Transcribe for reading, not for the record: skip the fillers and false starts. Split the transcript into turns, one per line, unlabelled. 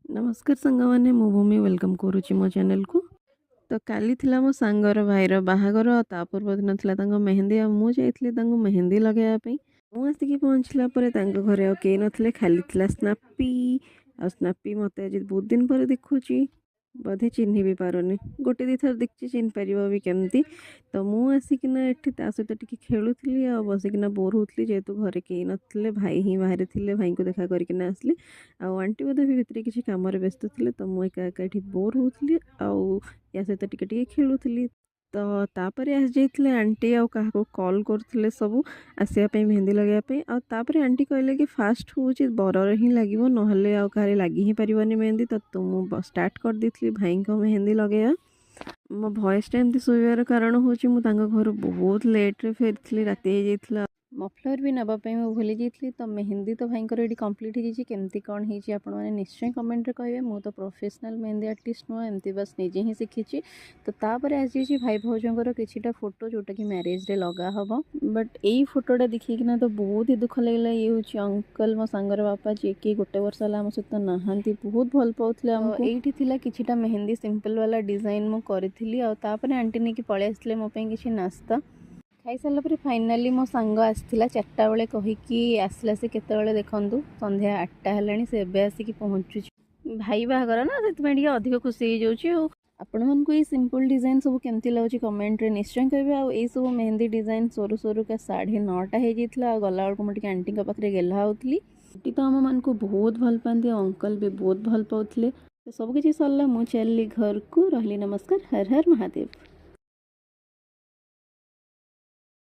नमस्कार सांगमाने मु भूमि वेलकम करुच्ची मो चैनल को। तो काली थिला मो सांगर भाईर बाहागर ता पूर्व दिन थिला तांको मेहंदी आ मु जाइतली तांको मेहंदी लगाया पई। मु आसिकी पहुंचला परे तांको घरे आ केई नथले, खाली थिला स्नापी। आ स्नापी मते आज बहुत दिन पर देखुची, बोधे चिन्ह भी पारुनी। गोटे दी थर देखची चिन्ह परिबा भी केमती। तो मु आसिकिना एठी ता सहित टिके खेलुथली आ बसिकिना बोर होतली, जेहेतु घरे केई नथले, भाई ही बाहरे थिले, भाई को देखा करिकिना आसली। आ आंटी बोधे भी भितरे किछि कामरे व्यस्त थिले, तो मु एका एका एठी बोर होतली आउ या सहित टिके टिके खेलुथली। तो तापरे आस जाइतले आंटी आउ काहाको कॉल करथिले सब आसिया पे मेहंदी लगाया पे। आ तापरे आंटी कहले कि फास्ट होची बरर ही लागिवो, नहले आउ कारे लागी ही परिबनी मेहंदी। तो मु स्टार्ट कर देथली भाई को मेहंदी लगाया। मो भॉइस टा एमती शोइबार कारण होची मु तांको घर बहुत लेट रे फेरथली, राति हे जाइतला। मफलर भी नबा पई मु भूली जाइतली। तो मेहंदी तो भाई एटी कंप्लीट हो जाइए, केमती कौन होइची आपण माने निश्चय कमेंट रे कहबे। मु तो प्रोफेशनल मेहंदी आर्टिस्ट नुह, एमती बस निजे ही शिखिची। तो तापर आज जाइए भाई भौजंकर किछिटा फोटो जोटा कि मैरिज रे लगा हबो। बट एई फोटोटा देखिकिना तो बहुत ही दुख लागला। ये होची अंकल मो सांगर बापा, जे कि गोटे वर्ष होला हम सहित नहांती, बहुत भल पाउथले हमको। एइठी थिला किछिटा मेहंदी सिंपल वाला डिजाइन मु करिथिली। आ तापर आंटी ने कि पळे आसले मो पई किछि नास्ता खाई सारा पर फाइनाली मो सांग आसला 4टा बेले कहीकि आसला। से केतबेले देखंतु संध्या 8टा हेलाणी, से एबे आसिकी पहुँचुची। भाई बाहागर ना, सेतमे टिके अधिक खुशी हो जाउची। आपण मानकु ये सिंपल डिजाइन सब केमती लागुची कमेंट रे निश्चय कहबे। आ ए सब मेहंदी डिजाइन सोरु सोरु का 9:30 हे जितला। गला बेलको मु टिके आंटी का पाखरे गेला होतली। आंटी तो आम मानकु बहुत भल पाती, अंकल भी बहुत भल पाउथले। तो सब किछि सरला, मु चलली घर को। रहली नमस्कार, हर हर महादेव।